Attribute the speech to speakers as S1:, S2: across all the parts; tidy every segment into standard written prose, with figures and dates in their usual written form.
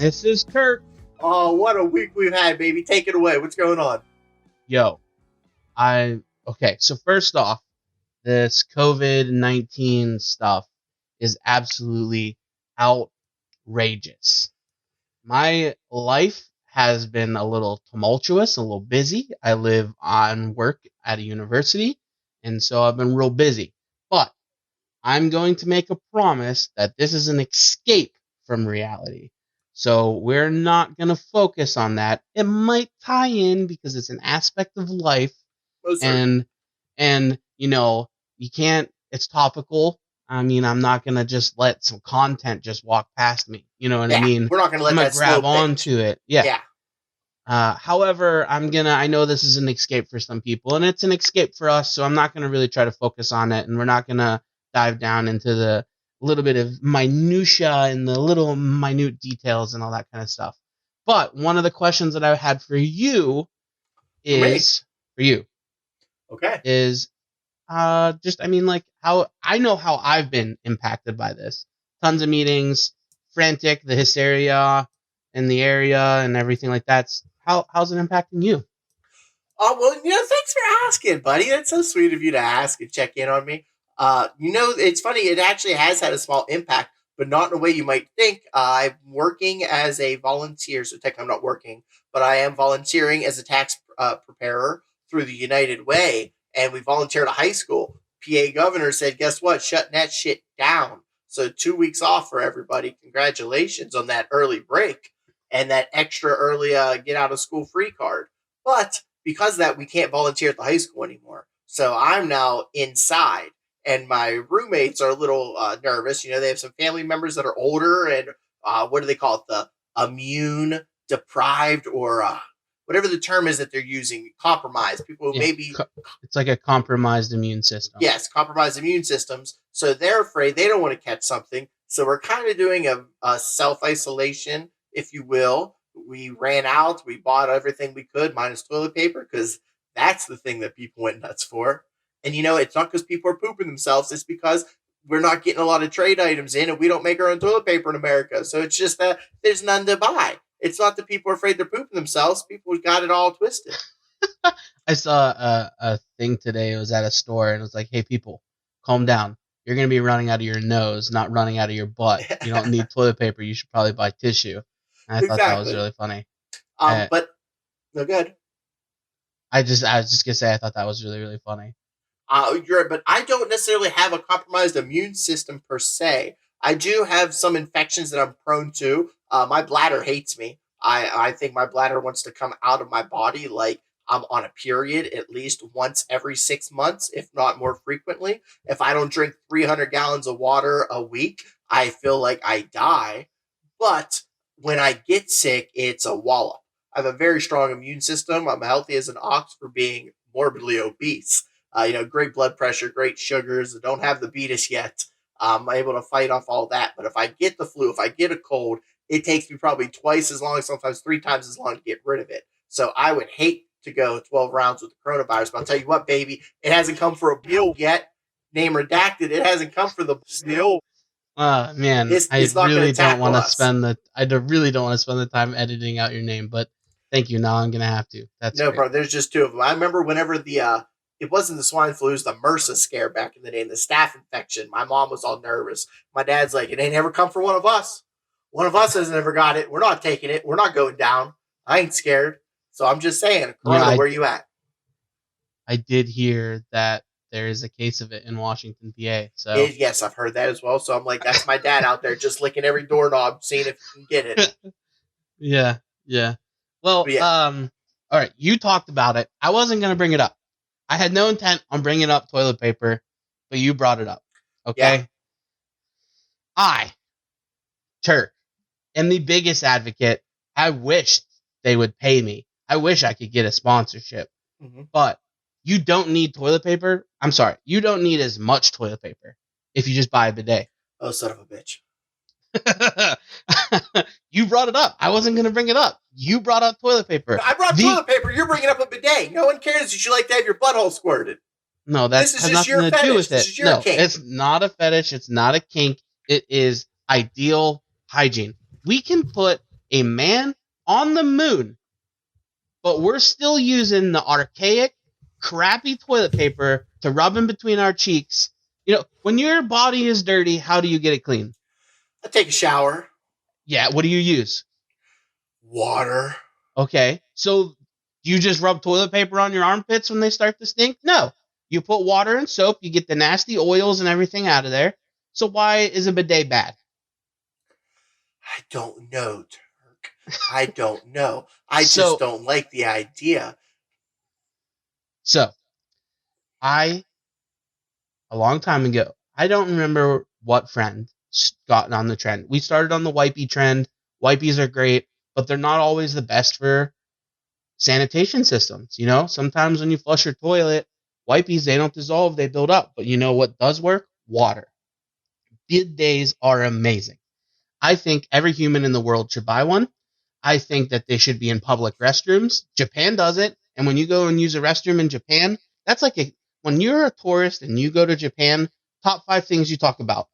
S1: This is Turk.
S2: Oh, what a week we've had, baby. Take it away. What's going on?
S1: Yo, okay, so first off, this COVID-19 stuff is absolutely outrageous. My life has been a little tumultuous, a little busy. I live on work at a university, and so I've been real busy. But I'm going to make a promise that this is an escape from reality. So we're not going to focus on that. It might tie in because it's an aspect of life. And you know, you can't, it's topical. I mean, I'm not going to just let some content just walk past me. You know what I mean?
S2: We're not going to let that
S1: grab onto it. Yeah. However, I know this is an escape for some people, and it's an escape for us, so I'm not going to really try to focus on it, and we're not going to dive down into the little bit of minutia and the little minute details and all that kind of stuff. But one of the questions that I had for you is, how I know how I've been impacted by this. Tons of meetings, frantic, the hysteria in the area and everything like that. How's it impacting you?
S2: Oh, well, thanks for asking, buddy. That's so sweet of you to ask and check in on me. It's funny. It actually has had a small impact, but not in a way you might think. I'm working as a volunteer. So technically I'm not working, but I am volunteering as a tax preparer through the United Way. And we volunteered at a high school. PA governor said, guess what? Shutting that shit down. So 2 weeks off for everybody. Congratulations on that early break and that extra early get out of school free card. But because of that, we can't volunteer at the high school anymore. So I'm now inside. And my roommates are a little nervous. They have some family members that are older and what do they call it? The immune deprived or whatever the term is that they're using, compromised. People who maybe...
S1: It's like a compromised immune system.
S2: Yes, compromised immune systems. So they're afraid they don't want to catch something. So we're kind of doing a self-isolation, if you will. We ran out. We bought everything we could, minus toilet paper, because that's the thing that people went nuts for. And, it's not because people are pooping themselves. It's because we're not getting a lot of trade items in and we don't make our own toilet paper in America. So it's just that there's none to buy. It's not that people are afraid they're pooping themselves. People got it all twisted.
S1: I saw a thing today. It was at a store and it was like, hey, people, calm down. You're going to be running out of your nose, not running out of your butt. You don't need toilet paper. You should probably buy tissue. And I thought that was really funny.
S2: But no good.
S1: I was just going to say, I thought that was really, really funny.
S2: But I don't necessarily have a compromised immune system per se. I do have some infections that I'm prone to. My bladder hates me. I think my bladder wants to come out of my body like I'm on a period at least once every 6 months, if not more frequently. If I don't drink 300 gallons of water a week, I feel like I die. But when I get sick, it's a wallop. I have a very strong immune system. I'm healthy as an ox for being morbidly obese. Great blood pressure, great sugars. I don't have the bidets yet. I'm able to fight off all that. But if I get the flu, if I get a cold, it takes me probably twice as long, sometimes 3 times as long to get rid of it. So I would hate to go 12 rounds with the coronavirus. But I'll tell you what, baby, it hasn't come for a meal yet. Name redacted. It hasn't come for the meal.
S1: Man, I really don't want to spend the time editing out your name, but thank you. Now I'm going to have to. That's
S2: no, bro. There's just 2 of them. I remember whenever it wasn't the swine flu, it was the MRSA scare back in the day, the staph infection. My mom was all nervous. My dad's like, it ain't ever come for one of us. One of us has never got it. We're not taking it. We're not going down. I ain't scared. So I'm just saying, Corona, where you at?
S1: I did hear that there is a case of it in Washington, PA. So
S2: yes, I've heard that as well. So I'm like, that's my dad out there just licking every doorknob, seeing if he can get it.
S1: Yeah. Well, all right. You talked about it. I wasn't going to bring it up. I had no intent on bringing up toilet paper, but you brought it up. Okay? Yeah. I, Turk, am the biggest advocate. I wish they would pay me. I wish I could get a sponsorship. Mm-hmm. But you don't need toilet paper. I'm sorry. You don't need as much toilet paper if you just buy a bidet.
S2: Oh, son of a bitch.
S1: You brought it up. I wasn't going to bring it up. You brought up toilet paper.
S2: I brought toilet paper. You're bringing up a bidet. No one cares that you like to have your butthole squirted.
S1: No, that has nothing to do with it. No, it's not a fetish. It's not a kink. It is ideal hygiene. We can put a man on the moon, but we're still using the archaic, crappy toilet paper to rub in between our cheeks. When your body is dirty, how do you get it clean?
S2: I take a shower.
S1: Yeah, what do you use?
S2: Water.
S1: Okay, so you just rub toilet paper on your armpits when they start to stink? No. You put water and soap, you get the nasty oils and everything out of there. So why is a bidet bad?
S2: I don't know, Turk. I don't know. I just
S1: So,
S2: don't like the idea.
S1: so I a long time ago, I don't remember what friend got on the trend. We started on the wipey trend. Wipies are great, but they're not always the best for sanitation systems. Sometimes when you flush your toilet, wipies, they don't dissolve, they build up. But you know what does work? Water. Bidets are amazing. I think every human in the world should buy one. I think that they should be in public restrooms. Japan does it. And when you go and use a restroom in Japan, that's when you're a tourist and you go to Japan, top 5 things you talk about: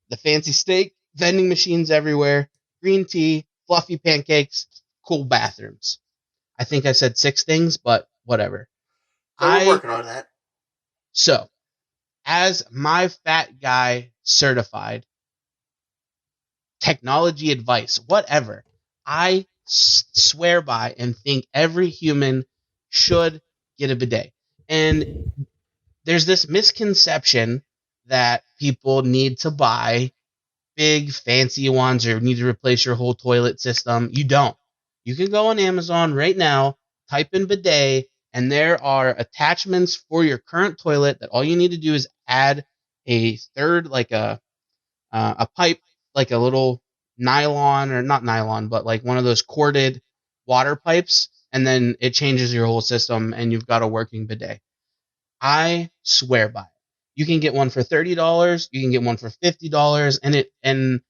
S1: the fancy steak, vending machines everywhere, green tea, fluffy pancakes, cool bathrooms. I think I said 6 things, but whatever.
S2: So we're
S1: I,
S2: working on that.
S1: so as my fat guy certified, technology advice, whatever, I swear by and think every human should get a bidet. And there's this misconception that people need to buy big fancy ones or need to replace your whole toilet system. You don't. You can go on Amazon right now, type in bidet, and there are attachments for your current toilet that all you need to do is add a third, like a pipe, like a little nylon, or not nylon, but like one of those corded water pipes, and then it changes your whole system, and you've got a working bidet. I swear by it. You can get one for $30. You can get one for $50, and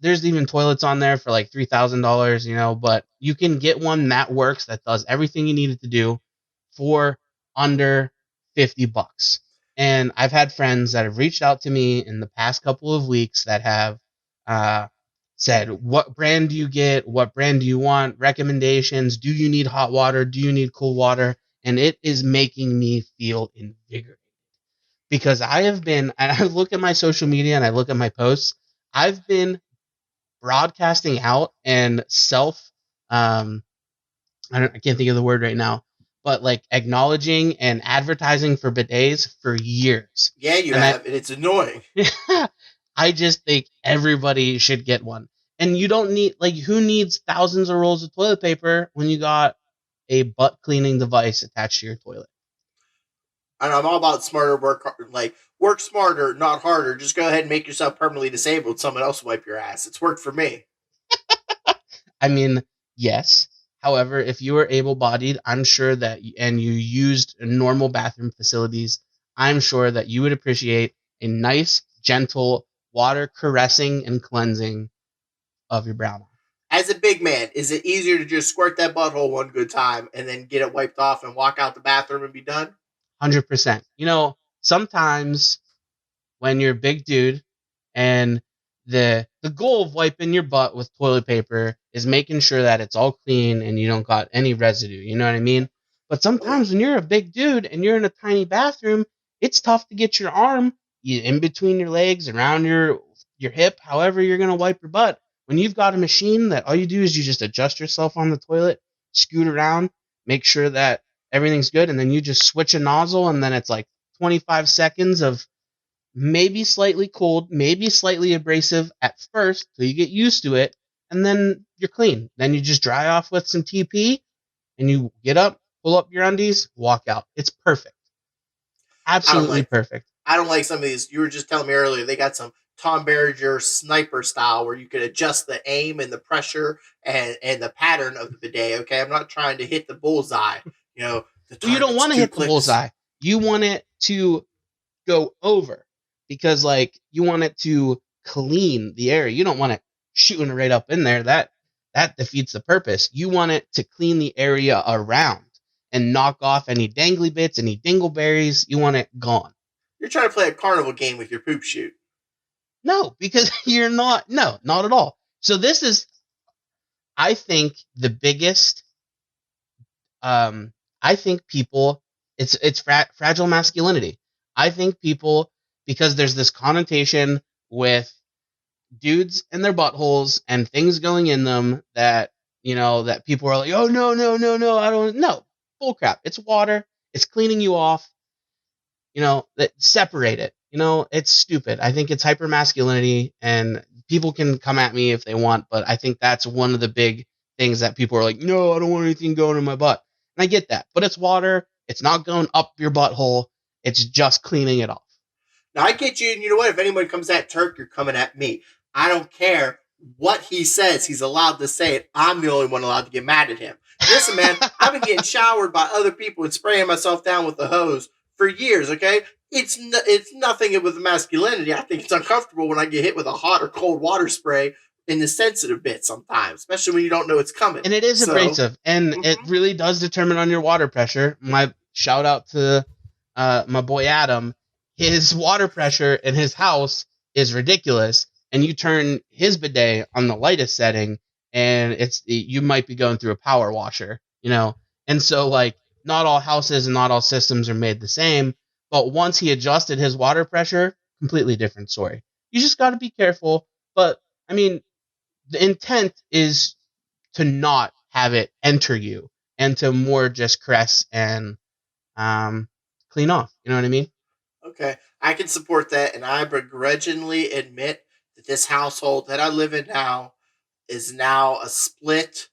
S1: there's even toilets on there for like $3,000. But you can get one that works, that does everything you need it to do for under $50. And I've had friends that have reached out to me in the past couple of weeks that have uh, said, "What brand do you get? What brand do you want? Recommendations? Do you need hot water? Do you need cool water?" And it is making me feel invigorated, because and I look at my social media and I look at my posts. I've been broadcasting out and um, I can't think of the word right now, but like acknowledging and advertising for bidets for years.
S2: Yeah, you
S1: And
S2: have, and it's annoying.
S1: I just think everybody should get one. And you don't need, like, who needs thousands of rolls of toilet paper when you got a butt cleaning device attached to your toilet?
S2: And I'm all about smarter work, like work smarter, not harder. Just go ahead and make yourself permanently disabled. Someone else wipe your ass. It's worked for me.
S1: I mean, yes. However, if you are able-bodied, I'm sure that, and you used normal bathroom facilities, I'm sure that you would appreciate a nice, gentle water caressing and cleansing of your brown eye.
S2: As a big man, is it easier to just squirt that butthole one good time and then get it wiped off and walk out the bathroom and be done?
S1: 100%. Sometimes when you're a big dude and the goal of wiping your butt with toilet paper is making sure that it's all clean and you don't got any residue, you know what I mean? But
S2: Oh yeah.
S1: sometimes when you're a big dude and you're in a tiny bathroom, it's tough to get your arm in between your legs, around your hip, however you're going to wipe your butt. When you've got a machine that all you do is you just adjust yourself on the toilet, scoot around, make sure that everything's good, and then you just switch a nozzle, and then it's like 25 seconds of maybe slightly cold, maybe slightly abrasive at first till you get used to it, and then you're clean. Then you just dry off with some TP, and you get up, pull up your undies, walk out. It's perfect.
S2: I don't
S1: Absolutely
S2: like
S1: perfect.
S2: I don't like some of these. You were just telling me earlier they got some Tom Berger sniper style where you can adjust the aim and the pressure and the pattern of the bidet. Okay, I'm not trying to hit the bullseye. The
S1: Well, you don't
S2: target's
S1: want to
S2: two
S1: hit the
S2: clicks.
S1: bullseye. You want it to go over, because like you want it to clean the area. You don't want it shooting right up in there. That defeats the purpose. You want it to clean the area around and knock off any dangly bits, any dingleberries. You want it gone.
S2: You're trying to play a carnival game with your poop shoot.
S1: No, because you're not. No, not at all. So this is. I think the biggest, I think people, it's fragile masculinity. I think people, because there's this connotation with dudes and their buttholes and things going in them that, that people are like, oh, no, no, no, no, I don't, no, bull crap. It's water. It's cleaning you off. That separate it. It's stupid. I think it's hyper masculinity, and people can come at me if they want, but I think that's one of the big things that people are like, no, I don't want anything going in my butt. And I get that, but it's water. It's not going up your butthole. It's just cleaning it off.
S2: Now I get you, and you know what? If anyone comes at Turk, you're coming at me. I don't care what he says. He's allowed to say it. I'm the only one allowed to get mad at him. Listen, man, I've been getting showered by other people and spraying myself down with a hose for years. Okay, it's nothing with masculinity. I think it's uncomfortable when I get hit with a hot or cold water spray in the sensitive bit sometimes, especially when you don't know it's coming.
S1: And it is abrasive, and it
S2: Mhm.
S1: really does determine on your water pressure. My shout out to my boy Adam. His water in his house is ridiculous, and you turn his bidet on the lightest setting, and you might be going through a power washer. And so, like, not all houses and not all systems are made the same. But once he adjusted his water pressure, completely different story. You just got to be careful. But I mean, the intent is to not have it enter you, and to more just caress and clean off. You know what I mean?
S2: Okay, I can support that, and I begrudgingly admit that this household that I live in now is now a split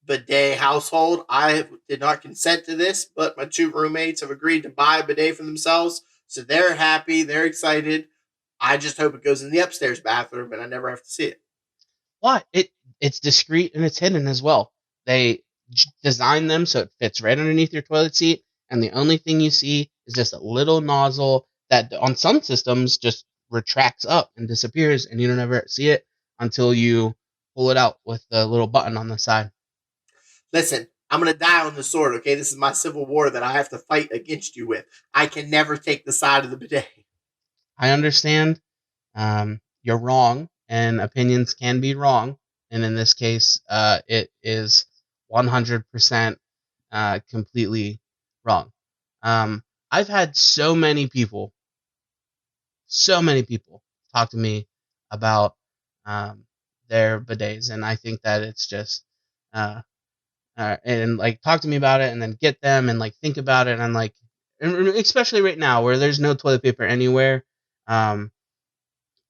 S2: bidet household. I did not consent to this, but my two roommates have agreed to buy a bidet for themselves, so they're happy, they're excited. I just hope it goes in the upstairs bathroom, and I never have to see it.
S1: But it's discreet and it's hidden as well. They design them so it fits right underneath your toilet seat, and the only thing you see is just a little nozzle that on some systems just retracts up and disappears, and you don't ever see it until you pull it out with the little button on the side.
S2: Listen, I'm gonna die on the sword. Okay, this is my civil war that I have to fight against you with. I can never take the side of the bidet.
S1: I understand. You're wrong, and opinions can be wrong. And in this case, it is 100% completely wrong. I've had so many people talk to me about um, their bidets, and I think that it's just uh, and like talk to me about it, and then get them and like think about it, and I'm like, especially right now where there's no toilet paper anywhere. Um,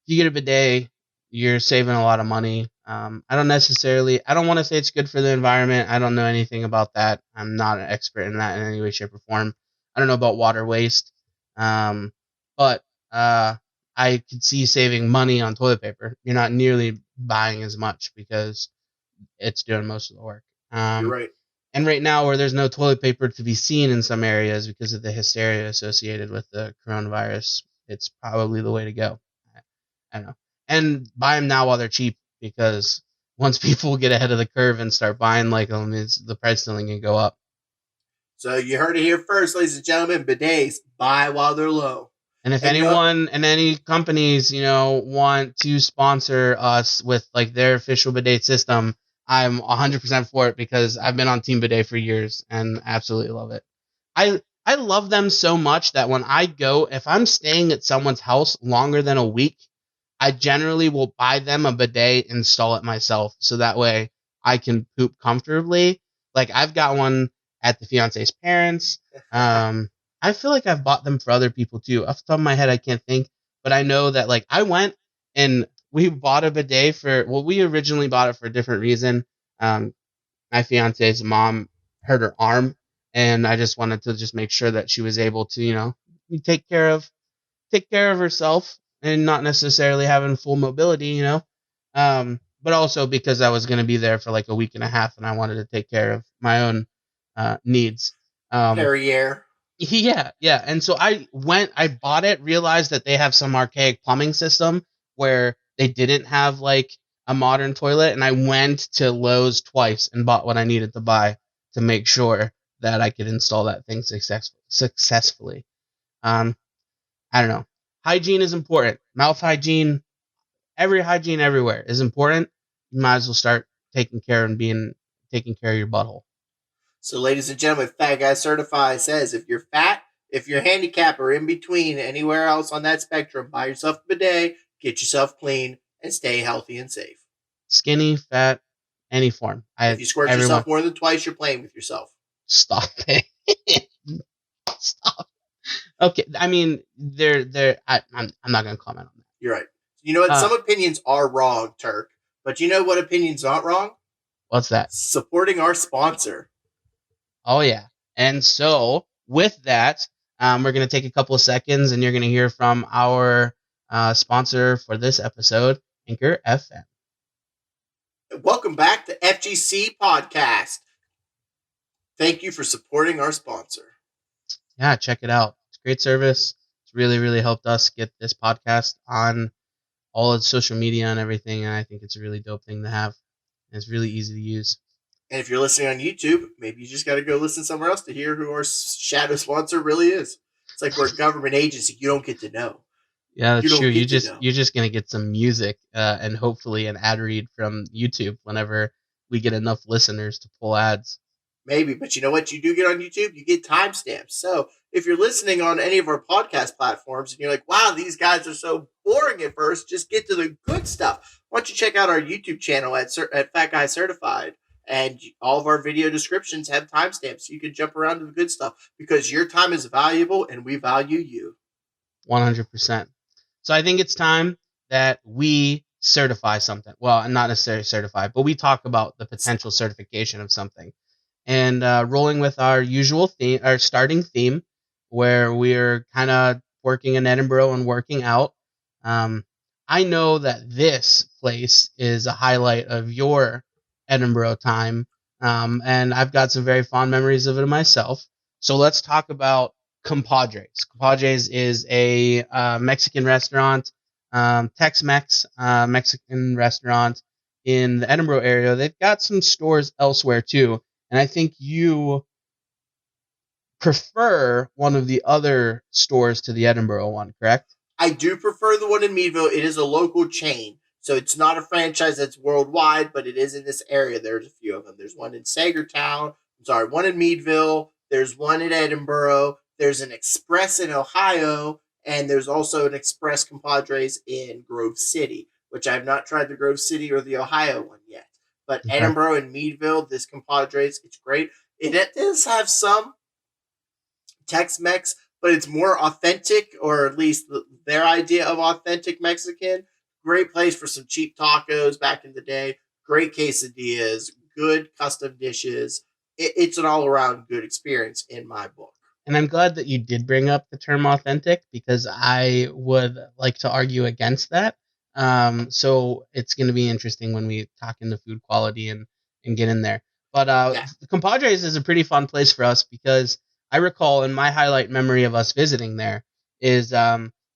S1: if you get a bidet, you're saving a lot of money. I don't want to say it's good for the environment. I don't know anything about that. I'm not an expert in that in any way, shape, or form. I don't know about water waste. Um, but I could see saving money on toilet paper. You're not nearly buying as much because it's doing most of the work.
S2: You're right.
S1: And right now, where there's no toilet paper to be seen in some areas because of the hysteria associated with the coronavirus, it's probably the way to go. I don't know. And buy them now while they're cheap, because once people get ahead of the curve and start buying like them, the price is only going to go up.
S2: So you heard it here first, ladies and gentlemen. Bidets buy while they're low.
S1: And if
S2: And no,
S1: anyone and any companies, want to sponsor us with like their official bidet system, I'm 100% for it, because I've been on Team Bidet for years and absolutely love it. I love them so much that when I go, if I'm staying at someone's house longer than a week, I generally will buy them a bidet, install it myself, so that way I can poop comfortably. Like, I've got one at the fiance's parents. Um, I feel like I've bought them for other people too. Off the top of my head, I can't think, but I know that like I went and we bought a bidet we originally bought it for a different reason. Um, my fiance's mom hurt her arm, and I just wanted to just make sure that she was able to, take care of take care of herself and not necessarily having full mobility. But also because I was going to be there for like a week and a half, and I wanted to take care of my own needs. Um,
S2: Perrier.
S1: yeah, yeah. And so I bought it, realized that they have some archaic plumbing system where they didn't have like a modern toilet, and I went to Lowe's twice and bought what I needed to buy to make sure that I could install that thing successfully. Um, I don't know. Hygiene is important. Mouth hygiene, every hygiene everywhere is important. You might as well start taking care of your butthole.
S2: So, ladies and gentlemen, Fat Guy Certified says if you're fat, if you're handicapped or in between anywhere else on that spectrum, buy yourself a bidet, get yourself clean, and stay healthy and safe.
S1: Skinny, fat, any form.
S2: If you squirt
S1: Everyone,
S2: yourself more than twice, you're playing with yourself.
S1: stop it. Stop. Okay, I mean, I'm not gonna comment on that.
S2: You're right. You know what? Some opinions are wrong, Turk. But you know what opinion's not wrong?
S1: What's that?
S2: Supporting our sponsor.
S1: Oh, yeah. And so, with that, we're going to take a couple of seconds and you're going to hear from our sponsor for this episode, Anchor FM.
S2: Welcome back to FGC Podcast. Thank you for supporting our sponsor.
S1: Yeah, check it out. It's great service. It's really, really helped us get this podcast on all of social media and everything. And I think it's a really dope thing to have. And it's really easy to use.
S2: And if you're listening on YouTube, maybe you just got to go listen somewhere else to hear who our shadow sponsor really is. It's like we're a government agency. You don't get to know.
S1: Yeah, that's true. You're just gonna get some music and hopefully an ad read from YouTube whenever we get enough listeners to pull ads.
S2: Maybe, but you know what you do get on YouTube? You get timestamps. So if you're listening on any of our podcast platforms and you're like, wow, these guys are so boring at first, just get to the good stuff. Why don't you check out our YouTube channel at Fat Guy Certified? And all of our video descriptions have timestamps so you can jump around to the good stuff because your time is valuable and we value you.
S1: 100%. So I think it's time that we certify something. Well, not necessarily certify, but we talk about the potential certification of something. And rolling with our usual theme, our starting theme, where we're kind of working in Edinboro and working out. I know that this place is a highlight of your Edinboro time, and I've got some very fond memories of it myself. So let's talk about Compadres. Compadres is a Mexican restaurant, Tex-Mex Mexican restaurant in the Edinboro area. They've got some stores elsewhere too, and I think you prefer one of the other stores to the Edinboro one, correct?
S2: I do prefer the one in Meadville. It is a local chain. So it's not a franchise that's worldwide, but it is in this area. There's a few of them. There's one in Sagertown. One in Meadville. There's one in Edinboro. There's an Express in Ohio. And there's also an Express Compadres in Grove City, which I have not tried the Grove City or the Ohio one yet. But okay. Edinboro and Meadville, this Compadres, it's great. It does have some Tex-Mex, but it's more authentic, or at least their idea of authentic Mexican. Great place for some cheap tacos back in the day. Great quesadillas, good custom dishes. It's an all-around good experience in my book.
S1: And I'm glad that you did bring up the term authentic because I would like to argue against that. So it's going to be interesting when we talk into food quality and get in there. But the Compadres is a pretty fun place for us because I recall in my highlight memory of us visiting there is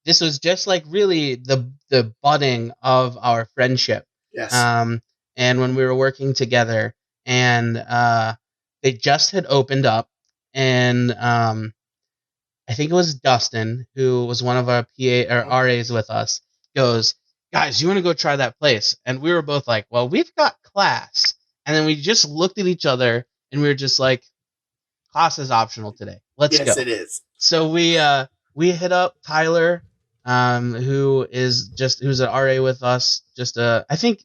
S1: this was just like really the budding of our friendship.
S2: Yes.
S1: And when we were working together, and they just had opened up, and I think it was Dustin, who was one of our PA or RAs with us, goes, guys, you want to go try that place? And we were both like, well, we've got class. And then we just looked at each other and we were just like, class is optional today. Let's go.
S2: Yes, it is.
S1: So we hit up Tyler, who's an RA with us. I think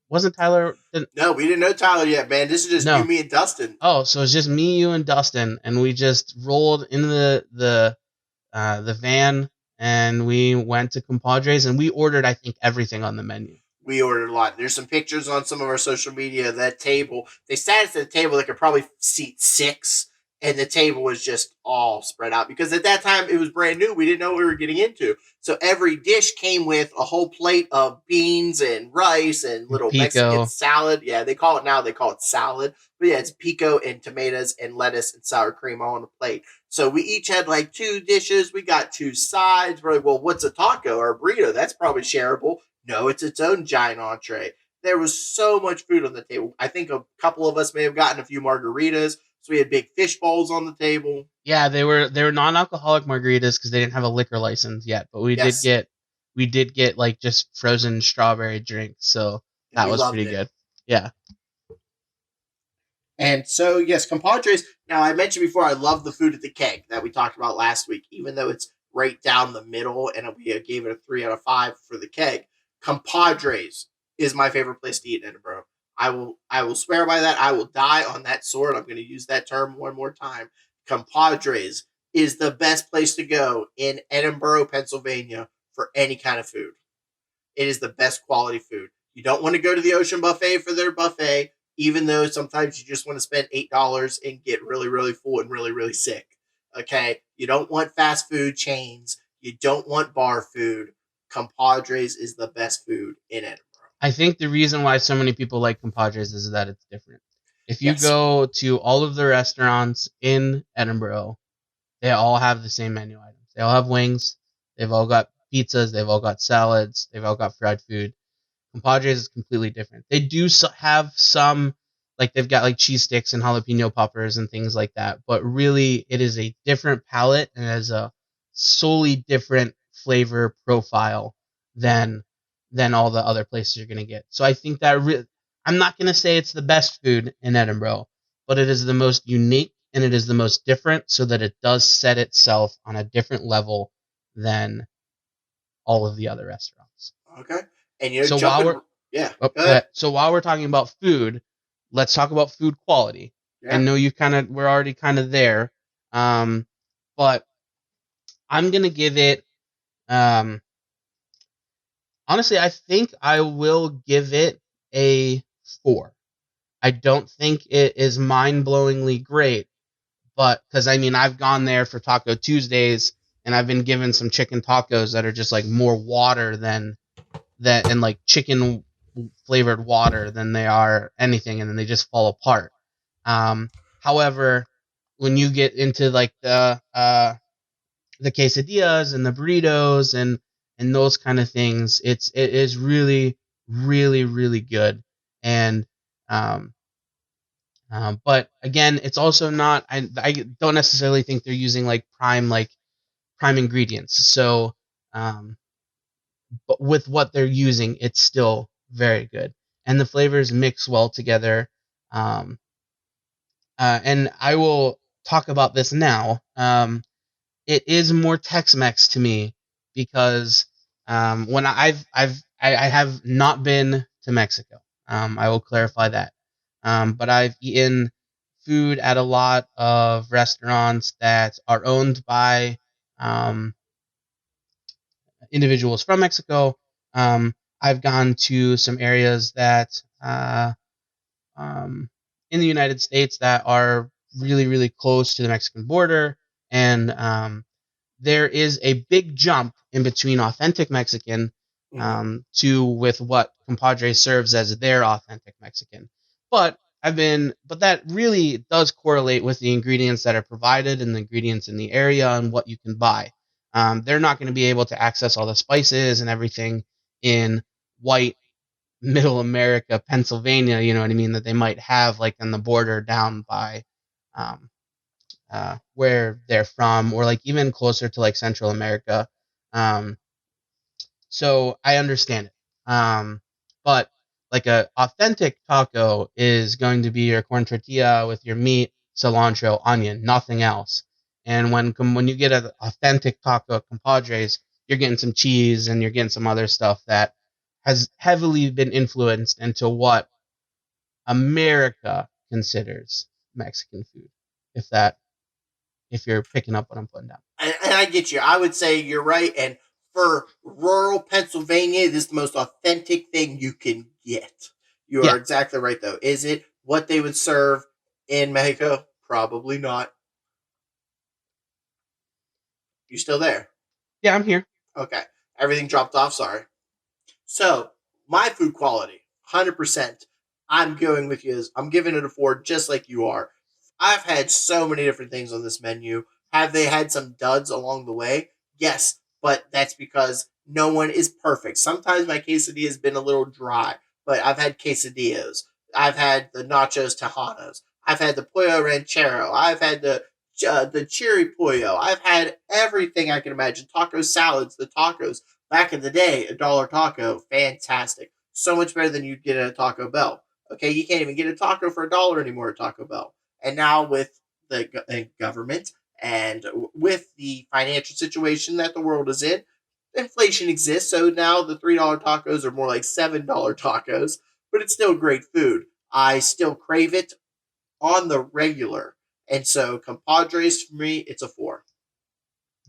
S1: wasn't Tyler.
S2: No, we didn't know Tyler yet, man. This is just you, me, and Dustin.
S1: Oh, so it's just me, you, and Dustin, and we just rolled in the van and we went to Compadres and we ordered, I think, everything on the menu.
S2: We ordered a lot. There's some pictures on some of our social media of that table. They sat us at a table that could probably seat 6. And the table was just all spread out because at that time it was brand new. We didn't know what we were getting into. So every dish came with a whole plate of beans and rice and little
S1: pico.
S2: Mexican salad. Yeah, they call it salad. But yeah, it's pico and tomatoes and lettuce and sour cream all on a plate. So we each had like 2 dishes. We got 2 sides. We're like, well, what's a taco or a burrito? That's probably shareable. No, it's its own giant entree. There was so much food on the table. I think a couple of us may have gotten a few margaritas. So we had big fish bowls on the table.
S1: Yeah, they were non-alcoholic margaritas because they didn't have a liquor license yet. But we did get like just frozen strawberry drinks, so that was pretty good. Yeah.
S2: And so, yes, compadres. Now, I mentioned before, I love the food at the keg that we talked about last week, even though it's right down the middle, and we gave it a 3 out of 5 for the keg. Compadres is my favorite place to eat in Edinboro. I will swear by that. I will die on that sword. I'm going to use that term one more time. Compadres is the best place to go in Edinboro, Pennsylvania for any kind of food. It is the best quality food. You don't want to go to the Ocean Buffet for their buffet, even though sometimes you just want to spend $8 and get really, really full and really, really sick. Okay? You don't want fast food chains. You don't want bar food. Compadres is the best food in Edinboro.
S1: I think the reason why so many people like compadres is that it's different. If you
S2: Yes.
S1: go to all of the restaurants in Edinboro, they all have the same menu items. They all have wings. They've all got pizzas. They've all got salads. They've all got fried food. Compadres is completely different. They do have some, like they've got like cheese sticks and jalapeno poppers and things like that, but really it is a different palette and has a solely different flavor profile than than all the other places you're gonna get. So I think that I'm not gonna say it's the best food in Edinboro, but it is the most unique and it is the most different, so that it does set itself on a different level than all of the other restaurants.
S2: Okay. And
S1: So while we're
S2: jumping. Yeah.
S1: Oh,
S2: Go ahead.
S1: so while we're talking about food, let's talk about food quality. I
S2: Yeah.
S1: know we're already kind of there, um, but I'm gonna give it. Um, Honestly, I think I will give it a 4. I don't think it is mind-blowingly great, but because I mean I've gone there for Taco Tuesdays and I've been given some chicken tacos that are just like more water than that and like chicken flavored water than they are anything, and then they just fall apart. Um, However, when you get into like the quesadillas and the burritos and those kind of things, it is really really good. And um, but again, it's also not. I don't necessarily think they're using like prime ingredients. So um, but with what they're using, it's still very good, and the flavors mix well together. Um, and I will talk about this now. It is more Tex-Mex to me because when I have not been to Mexico. I will clarify that. But I've eaten food at a lot of restaurants that are owned by um, individuals from Mexico. I've gone to some areas that um, in the United States that are really close to the Mexican border, and there is a big jump in between authentic Mexican
S2: Mm-hmm.
S1: to with what Compadre serves as their authentic Mexican. But that really does correlate with the ingredients that are provided and the ingredients in the area and what you can buy. They're not going to be able to access all the spices and everything in white middle America, Pennsylvania, you know what I mean, that they might have like on the border down by um, where they're from, or like even closer to like Central America. Um, so I understand it. But like a authentic taco is going to be your corn tortilla with your meat, cilantro, onion, nothing else. And when you get an authentic taco at Compadres, you're getting some cheese and you're getting some other stuff that has heavily been influenced into what America considers Mexican food. If that if you're picking up what I'm putting down.
S2: And I get you. I would say you're right. And for rural Pennsylvania, this is the most authentic thing you can get. You are
S1: Yeah,
S2: exactly right, though. Is it what they would serve in Mexico? Probably not. You still there?
S1: yeah, I'm here.
S2: Okay. Everything dropped off. Sorry. So my food quality, 100%. I'm going with you. I'm giving it a 4, just like you are. I've had so many different things on this menu. Have they had some duds along the way? Yes, but that's because no one is perfect. Sometimes my quesadilla has been a little dry, but I've had quesadillas. I've had the nachos tejanos. I've had the pollo ranchero. I've had the cherry pollo. I've had everything I can imagine. Taco salads, the tacos. Back in the day, a dollar taco, fantastic. So much better than you'd get at a Taco Bell. Okay, you can't even get a taco for $1 anymore at Taco Bell. And now with the government and with the financial situation that the world is in, inflation exists. So now the $3 tacos are more like $7 tacos, but it's still great food. I still crave it on the regular. And so compadres for me, it's a four.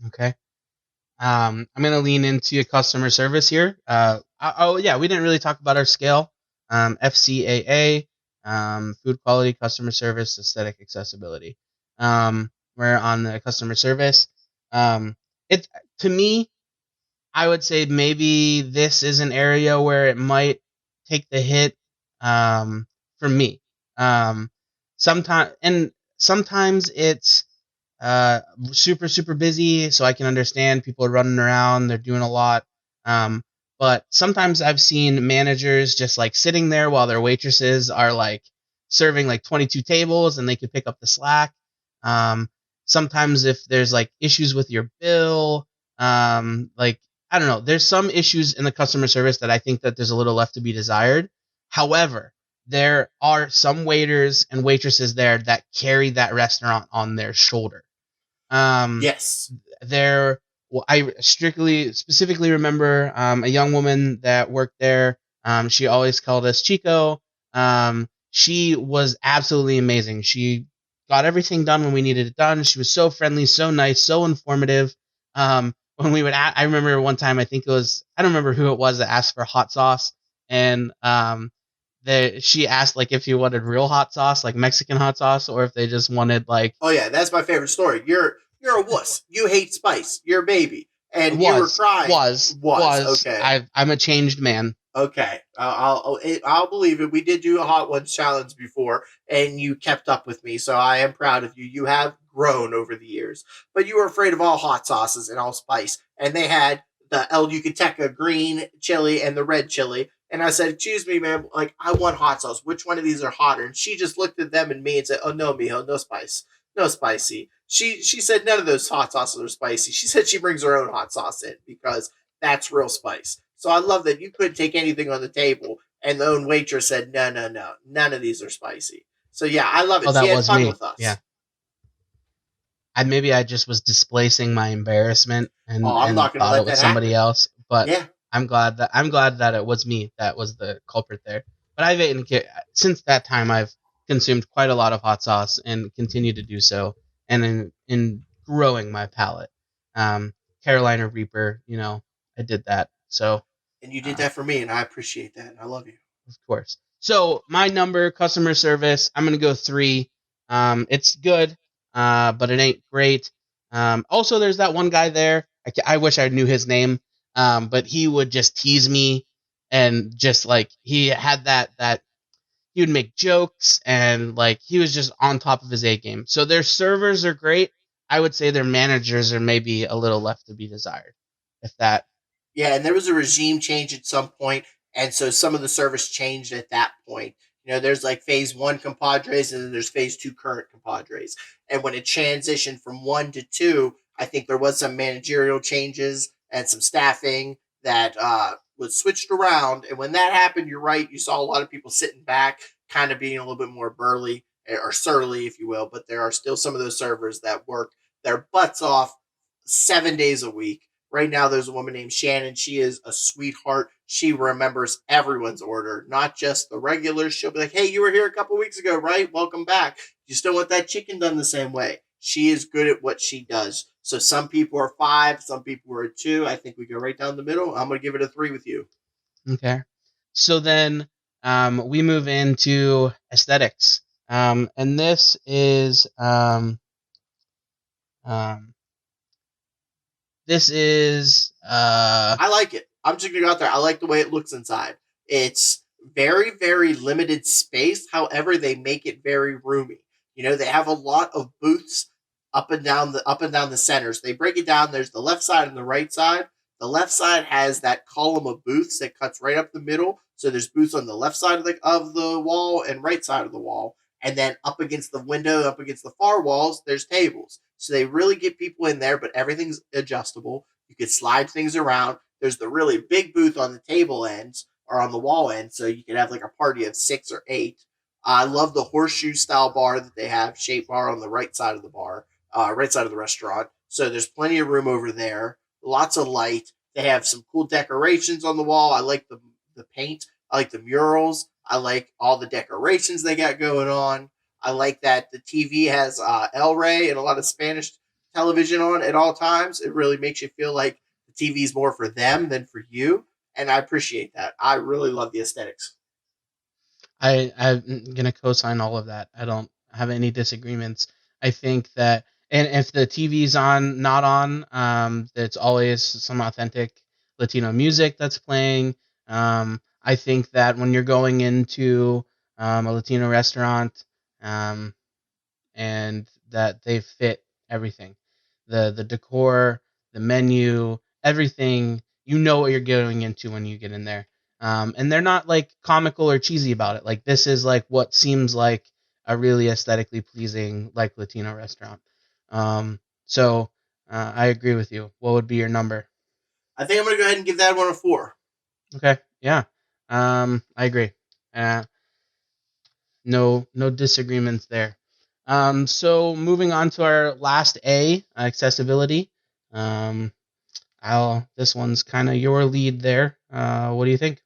S1: Okay. I'm gonna lean into customer service here. Oh yeah, we didn't really talk about our scale. FCAA, food quality, customer service, aesthetic accessibility. We're on the customer service. It to me, I would say maybe this is an area where it might take the hit. For me, um, sometimes it's uh, super busy, so I can understand people are running around, they're doing a lot. Um, but sometimes I've seen managers just like sitting there while their waitresses are like serving like 22 tables and they could pick up the slack. Um, Sometimes if there's like issues with your bill, like I don't know, there's some issues in the customer service that I think that there's a little left to be desired. However, there are some waiters and waitresses there that carry that restaurant on their shoulder. Um,
S2: Yes.
S1: there, well, I strictly, specifically remember a young woman that worked there. She always called us Chico. She was absolutely amazing. She got everything done when we needed it done. She was so friendly, so nice, so informative. When we would, I remember one time, I think it was, I don't remember who it was that asked for hot sauce, and she asked like if you wanted real hot sauce, like Mexican hot sauce, or if they just wanted like
S2: Oh yeah, that's my favorite story. You're a wuss. You hate spice. You're a baby, and you were
S1: was
S2: crying. Was
S1: was
S2: okay.
S1: I'm a changed man.
S2: Okay, I'll believe it. We did do a hot ones challenge before, and you kept up with me, so I am proud of you. You have grown over the years, but you were afraid of all hot sauces and all spice, and they had the El Yucateca green chili and the red chili. And I said, "Excuse me, ma'am. Like, I want hot sauce. Which one of these are hotter?" And she just looked at them and me and said, "Oh no, mijo, no spice, no spicy." She said none of those hot sauces are spicy. She said she brings her own hot sauce in because that's real spice. So I love that you couldn't take anything on the table, and the own waitress said, "No, no, no, none of these are spicy." So yeah, I love
S1: Oh,
S2: it. She
S1: that
S2: had
S1: was
S2: fun
S1: me.
S2: with
S1: Yeah.
S2: us.
S1: I just was displacing my embarrassment
S2: Oh, I'm
S1: and
S2: not going to
S1: thought it
S2: let
S1: was
S2: that
S1: somebody
S2: happen.
S1: else, but
S2: Yeah,
S1: I'm glad that it was me that was the culprit there. But I've eaten since that time. I've consumed quite a lot of hot sauce and continue to do so, and in growing my palate. Um, Carolina Reaper, I did that. So
S2: and you did
S1: uh,
S2: that for me, and I appreciate that. And I love you.
S1: of course. So my number, customer service, I'm gonna go 3. It's good, but it ain't great. Also, there's that one guy there. I wish I knew his name. But he would just tease me, and just like he had that he would make jokes, and like he was just on top of his A game. So their servers are great. I would say their managers are maybe a little left to be desired. If that.
S2: Yeah, and there was a regime change at some point, and so some of the service changed at that point. There's like phase one compadres, and then there's phase two current compadres. And when it transitioned from one to two, I think there was some managerial changes and some staffing that was switched around. And when that happened, you're right, you saw a lot of people sitting back, kind of being a little bit more burly or surly, if you will. But there are still some of those servers that work their butts off 7 days a week. Right now, there's a woman named Shannon. She is a sweetheart. She remembers everyone's order, not just the regulars. She'll be like, "Hey, you were here a couple weeks ago, right? Welcome back. You still want that chicken done the same way." She is good at what she does. So some people are 5, some people are 2. I think we go right down the middle. I'm going to give it a 3 with you.
S1: Okay. So then we move into aesthetics. And um, this is
S2: I like it. I'm just gonna go out there. I like the way it looks inside. It's very, very limited space. However, they make it very roomy. They have a lot of booths up and down the centers. They break it down. There's the left side and the right side. The left side has that column of booths that cuts right up the middle. So there's booths on the left side of the wall and right side of the wall. And then up against the window, up against the far walls, there's tables. So they really get people in there, but everything's adjustable. You could slide things around. There's the really big booth on the table ends, are on the wall end, so you can have like a party of 6 or 8. I love the horseshoe style bar that they have, shape bar on the right side of the bar, right side of the restaurant. So there's plenty of room over there. Lots of light. They have some cool decorations on the wall. I like the paint. I like the murals. I like all the decorations they got going on. I like that the TV has El Rey and a lot of Spanish television on at all times. It really makes you feel like the TV is more for them than for you, and I appreciate that. I really love the aesthetics.
S1: I'm gonna co-sign all of that. I don't have any disagreements. I think that, and if the TV's on, not on, it's always some authentic Latino music that's playing. I think that when you're going into a Latino restaurant, um, and that they fit everything, the decor, the menu, everything. You know what you're going into when you get in there, and they're not like comical or cheesy about it. Like this is like what seems like a really aesthetically pleasing like Latino restaurant. So I agree with you. What would be your number?
S2: I think I'm going to go ahead and give that one a 4.
S1: Okay, yeah, I agree. Uh, no disagreements there. So moving on to our last A, accessibility. Um, I'll this one's kind of your lead there. What do you think?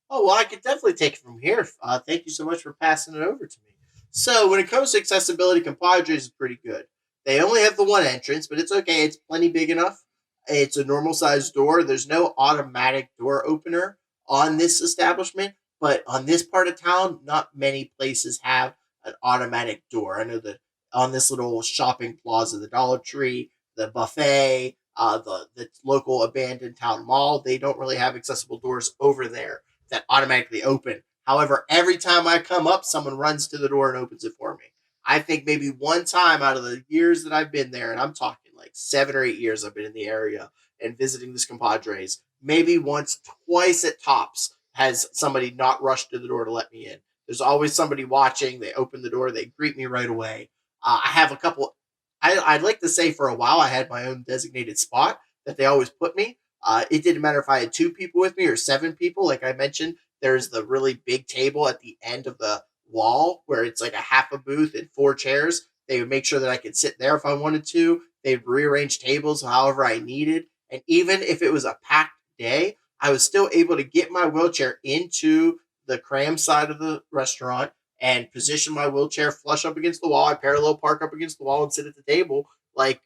S2: Oh, well, I could definitely take it from here. Thank you so much for passing it over to me. So, when it comes to accessibility, Compadres is pretty good. They only have the one entrance, but it's okay. It's plenty big enough. It's a normal sized door. There's no automatic door opener on this establishment, but on this part of town, not many places have an automatic door. I know that on this little shopping plaza, the Dollar Tree, the buffet, the local abandoned town mall, they don't really have accessible doors over there that automatically open. However, every time I come up, someone runs to the door and opens it for me. I think maybe one time out of the years that I've been there, and I'm talking like 7 or 8 years I've been in the area and visiting this compadres, maybe once, twice at tops has somebody not rushed to the door to let me in. There's always somebody watching. They open the door, they greet me right away. I have a couple. I'd like to say for a while I had my own designated spot that they always put me. It didn't matter if I had 2 people with me or 7 people. Like I mentioned, there's the really big table at the end of the wall where it's like a half a booth and 4 chairs. They would make sure that I could sit there if I wanted to. They'd rearrange tables however I needed. And even if it was a packed day, I was still able to get my wheelchair into the cram side of the restaurant and position my wheelchair flush up against the wall. I parallel park up against the wall and sit at the table like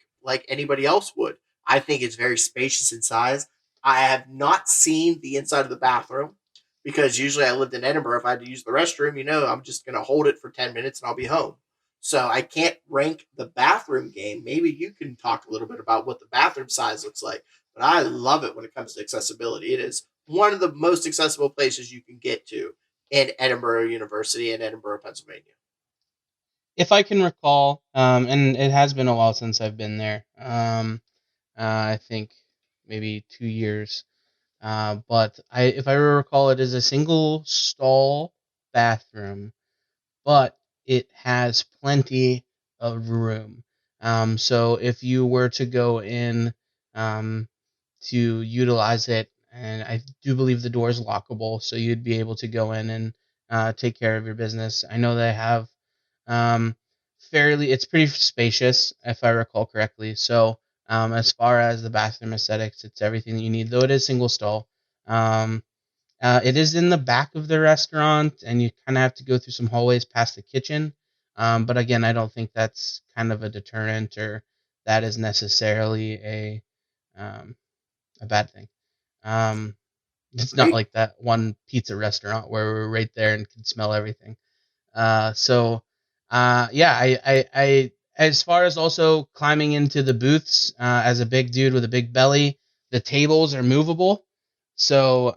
S2: anybody else would. I think it's very spacious in size. I have not seen the inside of the bathroom because usually I lived in Edinboro. If I had to use the restroom, I'm just going to hold it for 10 minutes and I'll be home. So I can't rank the bathroom game. Maybe you can talk a little bit about what the bathroom size looks like. But I love it when it comes to accessibility. It is one of the most accessible places you can get to in Edinboro University in Edinboro, Pennsylvania.
S1: If I can recall, and it has been a while since I've been there. I think maybe 2 years. But if I recall, it is a single stall bathroom, but it has plenty of room. So if you were to go in um, to utilize it, and I do believe the door is lockable, so you'd be able to go in and take care of your business. I know they have um, it's pretty spacious, if I recall correctly. So as far as the bathroom aesthetics, it's everything that you need, though it is single stall. Um, it is in the back of the restaurant, and you kind of have to go through some hallways past the kitchen. But again, I don't think that's kind of a deterrent or that is necessarily um, a bad thing. Um, it's not
S2: Great.
S1: like that one pizza restaurant where we're right there and can smell everything. Yeah, as far as also climbing into the booths, as a big dude with a big belly, the tables are movable. So,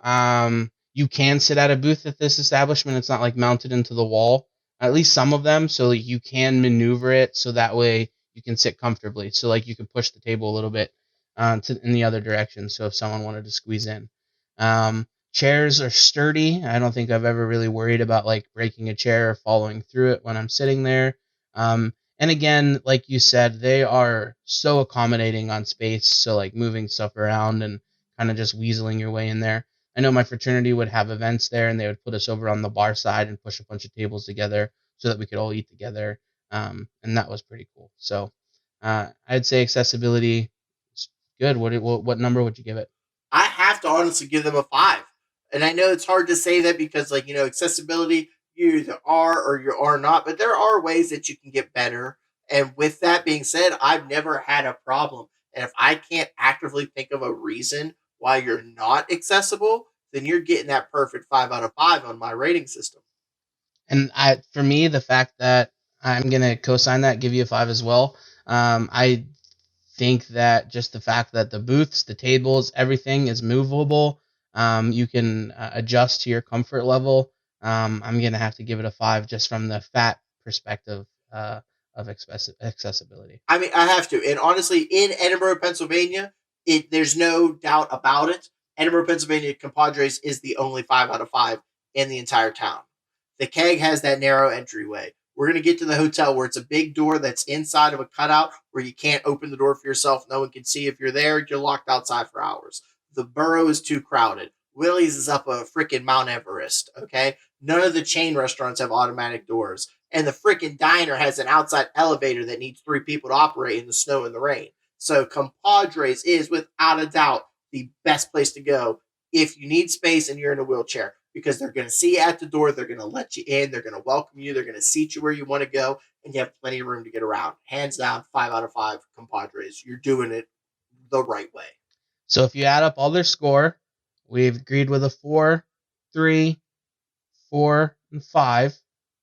S1: you can sit at a booth at this establishment. It's not like mounted into the wall, at least some of them. So you can maneuver it so that way you can sit comfortably. So like you can push the table a little bit, in the other direction. So if someone wanted to squeeze in, chairs are sturdy. I don't think I've ever really worried about like breaking a chair or following through it when I'm sitting there. And again, like you said, they are so accommodating on space. So like moving stuff around and kind of just weaseling your way in there. I know my fraternity would have events there, and they would put us over on the bar side and push a bunch of tables together so that we could all eat together, and that was pretty cool. So I'd say accessibility is good. What number would you give it?
S2: I have to honestly give them a 5. And I know it's hard to say that because, like, accessibility, you either are or you are not, but there are ways that you can get better. And with that being said, I've never had a problem. And if I can't actively think of a reason why you're not accessible, then you're getting that perfect 5 out of 5 on my rating system.
S1: And for me, the fact that I'm gonna co-sign that, give you a 5 as well. I think that just the fact that the booths, the tables, everything is movable. You can adjust to your comfort level. I'm gonna have to give it a 5 just from the fat perspective of accessibility.
S2: I mean, I have to. And honestly, in Edinboro, Pennsylvania, there's no doubt about it. Edinboro, Pennsylvania, Compadres is the only 5 out of 5 in the entire town. The keg has that narrow entryway. We're going to get to the hotel where it's a big door that's inside of a cutout where you can't open the door for yourself. No one can see if you're there. You're locked outside for hours. The borough is too crowded. Willie's is up a freaking Mount Everest, okay? None of the chain restaurants have automatic doors. And the freaking diner has an outside elevator that needs 3 people to operate in the snow and the rain. So Compadres is, without a doubt, the best place to go if you need space and you're in a wheelchair, because they're going to see you at the door. They're going to let you in. They're going to welcome you. They're going to seat you where you want to go, and you have plenty of room to get around. Hands down, 5 out of 5 Compadres. You're doing it the right way.
S1: So if you add up all their score, we've agreed with a 4, 3, 4, and 5.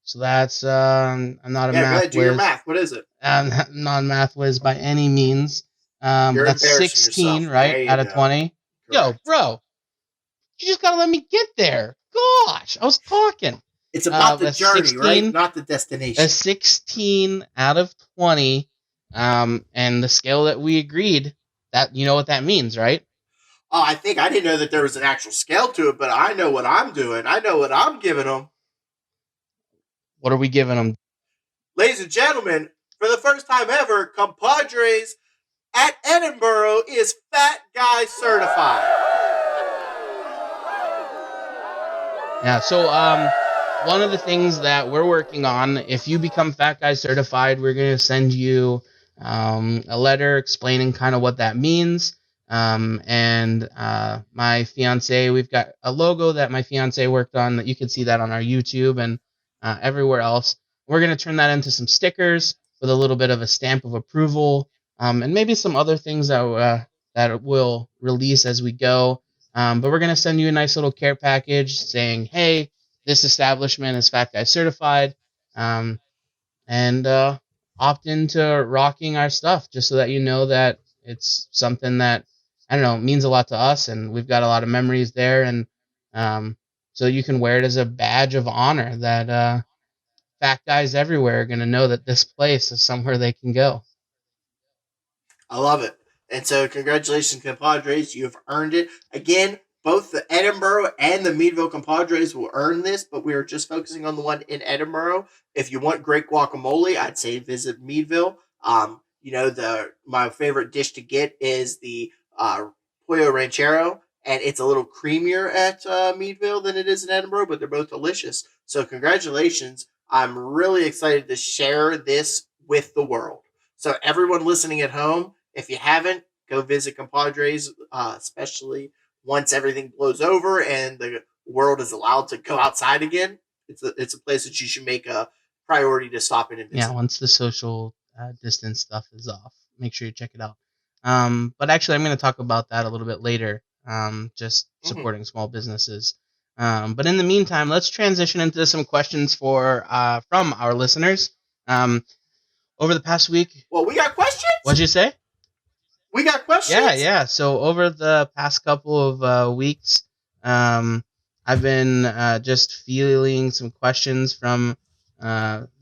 S1: So that's I'm not a
S2: Yeah, go
S1: math
S2: ahead, do your math. What is it?
S1: I'm not a math whiz by any means.
S2: You're
S1: That's
S2: embarrassing
S1: 16,
S2: yourself.
S1: right?
S2: There you
S1: Out of
S2: go.
S1: 20. Yo,
S2: Correct.
S1: bro, you just gotta let me get there. Gosh, I was talking.
S2: It's about the
S1: A
S2: journey,
S1: 16,
S2: right? Not the
S1: a
S2: destination.
S1: 16 out of 20. And the scale that we agreed, that you know what that means, right?
S2: Oh, I didn't know that there was an actual scale to it, but I know what I'm doing. I know what I'm giving them.
S1: What are we giving them?
S2: Ladies and gentlemen, for the first time ever, Compadres at Edinboro is Fat Guy certified.
S1: Yeah, so one of the things that we're working on, if you become Fat Guy certified, we're going to send you a letter explaining kind of what that means. And my fiance, we've got a logo that my fiance worked on that you can see that on our YouTube and everywhere else. We're going to turn that into some stickers with a little bit of a stamp of approval, and maybe some other things that we'll release as we go. But we're going to send you a nice little care package saying, hey, this establishment is Fat Guy certified, and opt into rocking our stuff just so that you know that it's something that, I don't know, means a lot to us, and we've got a lot of memories there, and so you can wear it as a badge of honor that fat guys everywhere are going to know that this place is somewhere they can go.
S2: I love it. And so, congratulations, Compadres. You have earned it. Again, both the Edinboro and the Meadville Compadres will earn this, but we are just focusing on the one in Edinboro. If you want great guacamole, I'd say visit Meadville. My favorite dish to get is the pollo ranchero, and it's a little creamier at Meadville than it is in Edinboro, but they're both delicious. So, congratulations. I'm really excited to share this with the world. So, everyone listening at home, if you haven't, go visit Compadres, especially once everything blows over and the world is allowed to go outside again. It's a place that you should make a priority to stop in and visit.
S1: Yeah, once the social distance stuff is off, make sure you check it out. But actually, I'm going to talk about that a little bit later, just supporting small businesses. But in the meantime, let's transition into some questions from our listeners. Over the past week...
S2: Well, we got questions?
S1: What'd you say?
S2: We got questions?
S1: Yeah. So over the past couple of weeks, I've been just feeling some questions from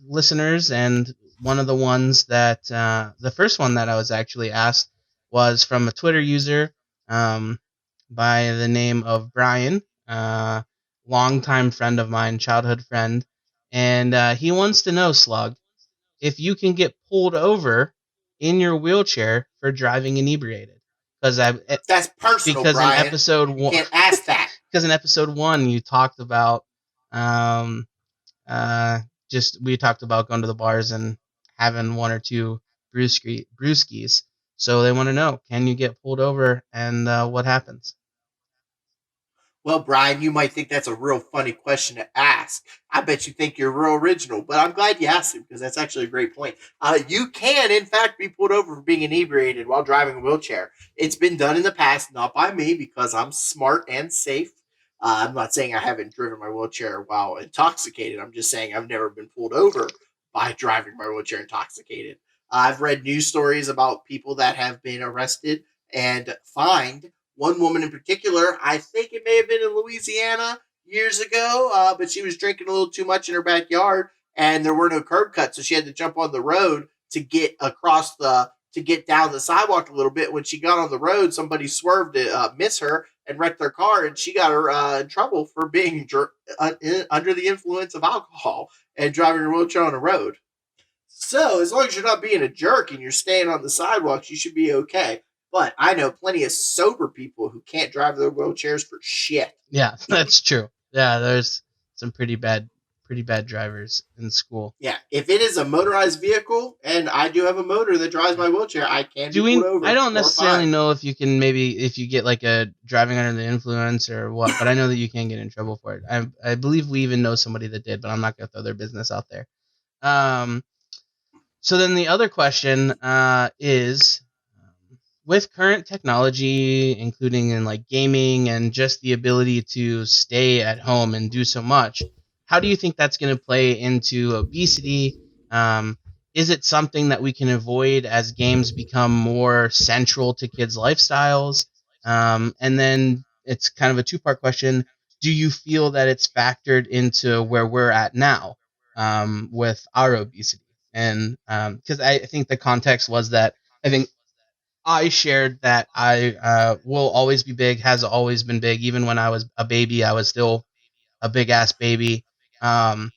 S1: listeners, and one of the ones that the first one that I was actually asked was from a Twitter user by the name of Brian, longtime friend of mine, childhood friend, and he wants to know, Slug, if you can get pulled over in your wheelchair for driving inebriated.
S2: That's personal,
S1: because
S2: Brian.
S1: in episode
S2: you can't ask that.
S1: because in episode 1 you talked about um, uh, just we talked about going to the bars and having one or two brewskis. So they want to know, can you get pulled over and what happens?
S2: Well, Brian, you might think that's a real funny question to ask. I bet you think you're real original, but I'm glad you asked it because that's actually a great point. You can, in fact, be pulled over for being inebriated while driving a wheelchair. It's been done in the past, not by me because I'm smart and safe. I'm not saying I haven't driven my wheelchair while intoxicated. I'm just saying I've never been pulled over by driving my wheelchair intoxicated. I've read news stories about people that have been arrested and fined. One woman in particular, I think it may have been in Louisiana years ago, but she was drinking a little too much in her backyard, and there were no curb cuts, so she had to jump on the road to get across the to get down the sidewalk a little bit. When she got on the road, somebody swerved to miss her and wrecked their car, and she got her in trouble for being under the influence of alcohol and driving her wheelchair on the road. So, as long as you're not being a jerk and you're staying on the sidewalks, you should be okay. But I know plenty of sober people who can't drive their wheelchairs for shit.
S1: Yeah, that's true. Yeah, there's some pretty bad drivers in school.
S2: Yeah, if it is a motorized vehicle and I do have a motor that drives my wheelchair, I can be pulled
S1: I
S2: over
S1: don't
S2: or
S1: necessarily
S2: fined.
S1: know if you can, maybe if you get like a driving under the influence or what, but I know that you can get in trouble for it. I believe we even know somebody that did, but I'm not gonna throw their business out there. Um, So then the other question is, with current technology, including in like gaming and just the ability to stay at home and do so much, how do you think that's going to play into obesity? Um, is it something that we can avoid as games become more central to kids' lifestyles? And then it's kind of a two-part question. Do you feel that it's factored into where we're at now with our obesity? And because I think the context was that I think I shared that I will always be big, has always been big. Even when I was a baby, I was still a big ass baby. Um,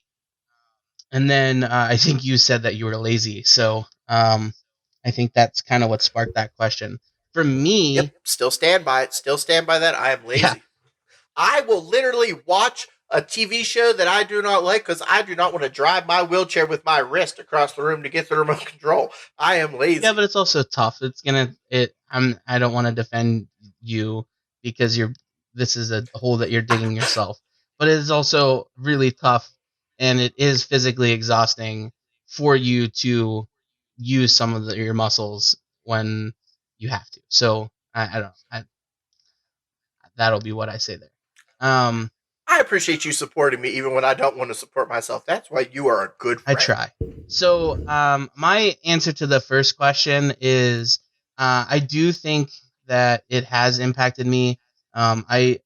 S1: and then I think you said that you were lazy. So I think that's kind of what sparked that question. For
S2: Yep,
S1: me,
S2: still stand by it. Still stand by that. I am
S1: yeah,
S2: lazy. I will literally watch a TV show that I do not like because I do not want to drive my wheelchair with my wrist across the room to get the remote control. I am
S1: yeah, but
S2: lazy.
S1: it's also tough. It's gonna it. I don't want to defend you because you're. This is a hole that you're digging yourself. But it is also really tough, and it is physically exhausting for you to use some of your muscles when you have to. So I don't. That'll be what I say there. Um,
S2: I appreciate you supporting me even when I don't want to support myself. That's why you are a good
S1: I
S2: friend.
S1: try. So, my answer to the first question is I do think that it has impacted me. I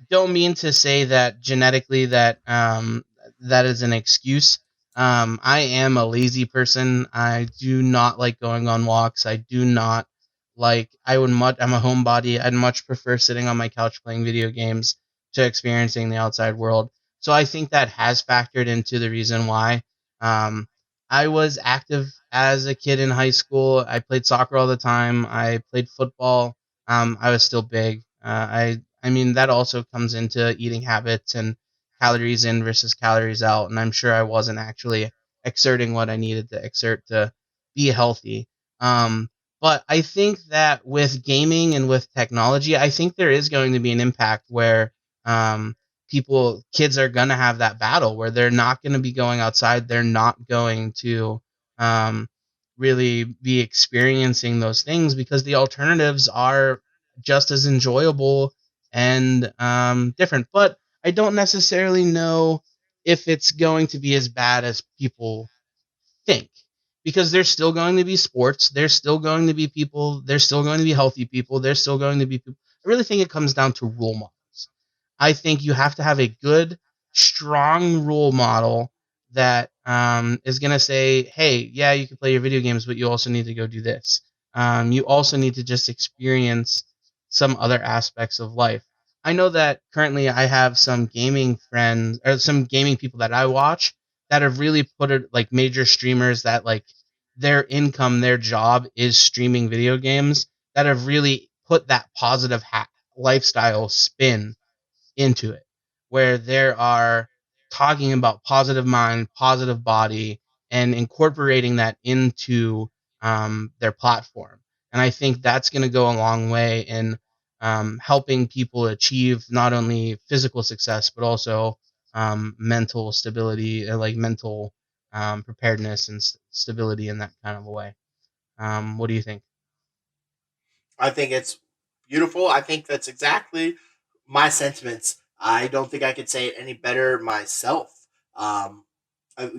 S1: don't mean to say that genetically that is an excuse. I am a lazy person. I do not like going on walks. I do not like. I would much. I'm a homebody. I'd much prefer sitting on my couch playing video games to experiencing the outside world. So I think that has factored into the reason why. Um, I was active as a kid in high school. I played soccer all the time. I played football. I was still big. I mean that also comes into eating habits and calories in versus calories out. And I'm sure I wasn't actually exerting what I needed to exert to be healthy. Um, but I think that with gaming and with technology, I think there is going to be an impact where um, kids are going to have that battle where they're not going to be going outside. They're not going to um, really be experiencing those things because the alternatives are just as enjoyable and different. But I don't necessarily know if it's going to be as bad as people think because there's still going to be sports, there's still going to be people, there's still going to be healthy people, there's still going to be people. I really think it comes down to role models. I think you have to have a good, strong role model that is going to say, hey, yeah, you can play your video games, but you also need to go do this. You also need to just experience some other aspects of life. I know that currently I have some gaming friends or some gaming people that I watch that have really put it like major streamers that like their income, their job is streaming video games that have really put that positive lifestyle spin into it, where there are talking about positive mind, positive body, and incorporating that into their platform. And I think that's going to go a long way in helping people achieve not only physical success but also mental stability, like mental preparedness and stability in that kind of a way. What do you think?
S2: I think it's beautiful. I think that's exactly my sentiments. I don't think I could say it any better myself.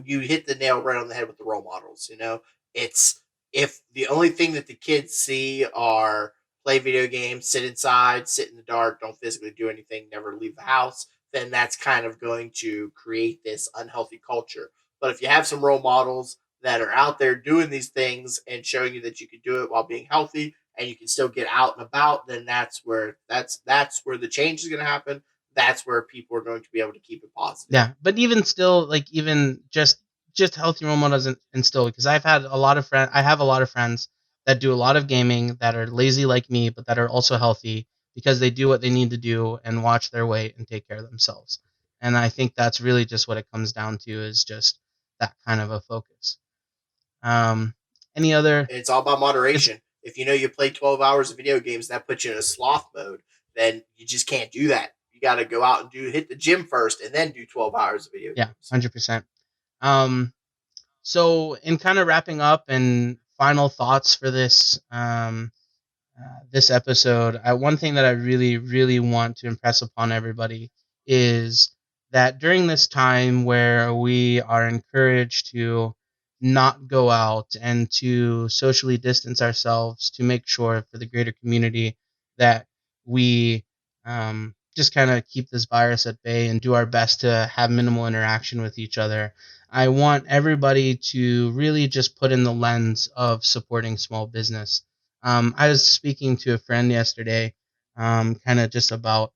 S2: You hit the nail right on the head with the role models. You know, it's if the only thing that the kids see are play video games, sit inside, sit in the dark, don't physically do anything, never leave the house, then that's kind of going to create this unhealthy culture. But if you have some role models that are out there doing these things and showing you that you can do it while being healthy and you can still get out and about, then that's where the change is going to happen. That's where people are going to be able to keep it positive.
S1: Yeah, but even still, like even just healthy role models and still, because I have a lot of friends that do a lot of gaming that are lazy like me, but that are also healthy because they do what they need to do and watch their weight and take care of themselves. And I think that's really just what it comes down to is just that kind of a focus. Um, any other?
S2: And it's all about
S1: It's
S2: moderation. If you know you play 12 hours of video games, that puts you in a sloth mode, then you just can't do that. You got to go out and hit the gym first and then do 12 hours of video
S1: Yeah,
S2: games.
S1: 100%. Um, so in kind of wrapping up and final thoughts for this episode, one thing that I really, really want to impress upon everybody is that during this time where we are encouraged to not go out and to socially distance ourselves to make sure for the greater community that we just kind of keep this virus at bay and do our best to have minimal interaction with each other. I want everybody to really just put in the lens of supporting small business. I was speaking to a friend yesterday, kind of just about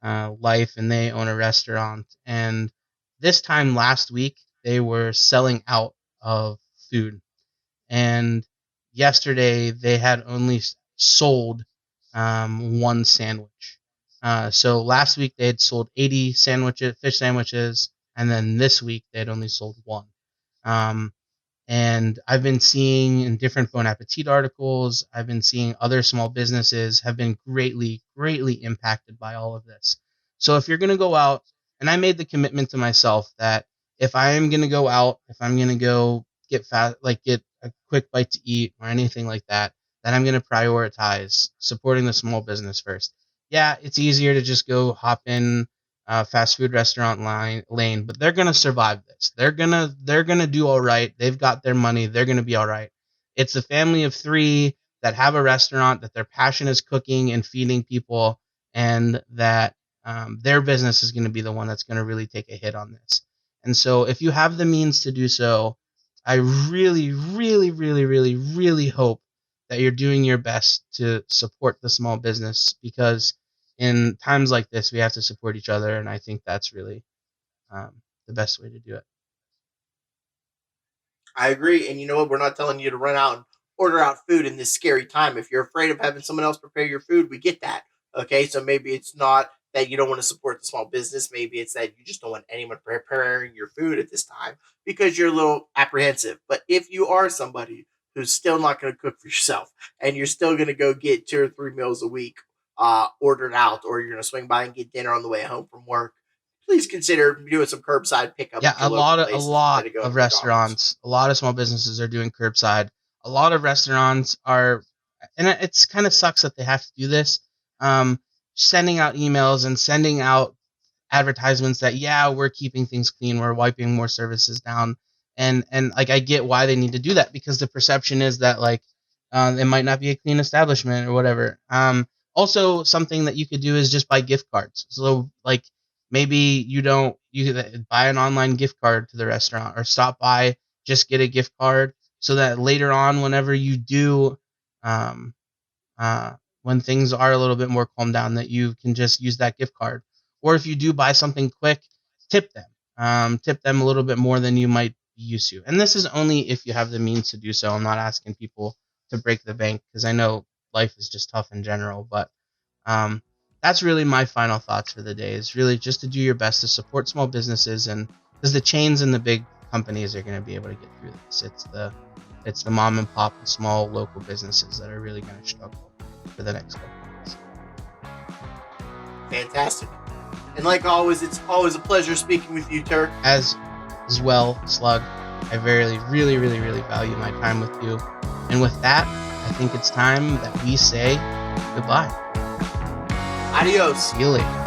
S1: life, and they own a restaurant. And this time last week, they were selling out of food. And yesterday, they had only sold one sandwich. So last week, they had sold 80 sandwiches, fish sandwiches, and then this week, they had only sold one. Um, and I've been seeing in different Bon Appetit articles, I've been seeing other small businesses have been greatly, greatly impacted by all of this. So if you're going to go out, and I made the commitment to myself that if I am going to go out, if I'm going to go get fat, like get a quick bite to eat or anything like that, then I'm going to prioritize supporting the small business first. Yeah, it's easier to just go hop in fast food restaurant lane, but they're gonna survive this. They're gonna do all right. They've got their money. They're gonna be all right. It's a family of three that have a restaurant that their passion is cooking and feeding people, and that their business is going to be the one that's going to really take a hit on this. And so, if you have the means to do so, I really, really, really, really, really hope that you're doing your best to support the small business because in times like this, we have to support each other, and I think that's really the best way to do it.
S2: I agree. And you know what? We're not telling you to run out and order out food in this scary time. If you're afraid of having someone else prepare your food, we get that. Okay. So maybe it's not that you don't want to support the small business. Maybe it's that you just don't want anyone preparing your food at this time because you're a little apprehensive. But if you are somebody who's still not going to cook for yourself and you're still going to go get 2 or 3 meals a week ordered out, or you're going to swing by and get dinner on the way home from work, please consider doing some curbside pickup
S1: Yeah,
S2: at your local
S1: a
S2: places instead
S1: lot
S2: of going
S1: of
S2: to McDonald's.
S1: restaurants, a lot of small businesses are doing curbside. A lot of restaurants are, and it's kind of sucks that they have to do this. Um, Sending out emails and sending out advertisements that yeah we're keeping things clean, we're wiping more services down, and like I get why they need to do that because the perception is that like it might not be a clean establishment or whatever. Also something that you could do is just buy gift cards. So like maybe you could buy an online gift card to the restaurant or stop by, just get a gift card so that later on whenever you do um, uh, when things are a little bit more calmed down that you can just use that gift card. Or if you do buy something quick, tip them. Tip them a little bit more than you might be used to. And this is only if you have the means to do so. I'm not asking people to break the bank because I know life is just tough in general. But um, that's really my final thoughts for the day, is really just to do your best to support small businesses, and because the chains and the big companies are going to be able to get through this. It's the mom and pop and small local businesses that are really going to struggle for the next couple of months.
S2: Fantastic. And like always, it's always a pleasure speaking with you, Turk.
S1: As well, Slug, I really value my time with you. And with that, I think it's time that we say goodbye.
S2: Adios.
S1: See you later.